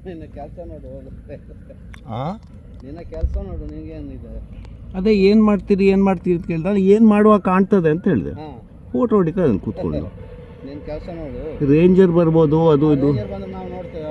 ನಿನ್ನ ಕೆಲಸ ನೋಡು ಹಾಂ ನಿನ್ನ ಕೆಲಸ ನೋಡು ನಿನಗೇನಿದೆ. ಅದೇ ಏನು ಮಾಡ್ತೀರಿ ಅಂತ ಕೇಳಿದಾಗ ಏನು ಮಾಡುವಾಗ ಕಾಣ್ತದೆ ಅಂತ ಹೇಳಿದೆ. ಫೋಟೋ ಹೊಡಿತಾ ಅದನ್ನು ಕೂತ್ಕೊಂಡು ನಿನ್ನ ಕೆಲಸ ನೋಡು. ರೇಂಜರ್ ಬರ್ಬೋದು, ಅದು ಇದು ಬಂದ್ರೆ ನಾವು ನೋಡ್ತೇವೆ.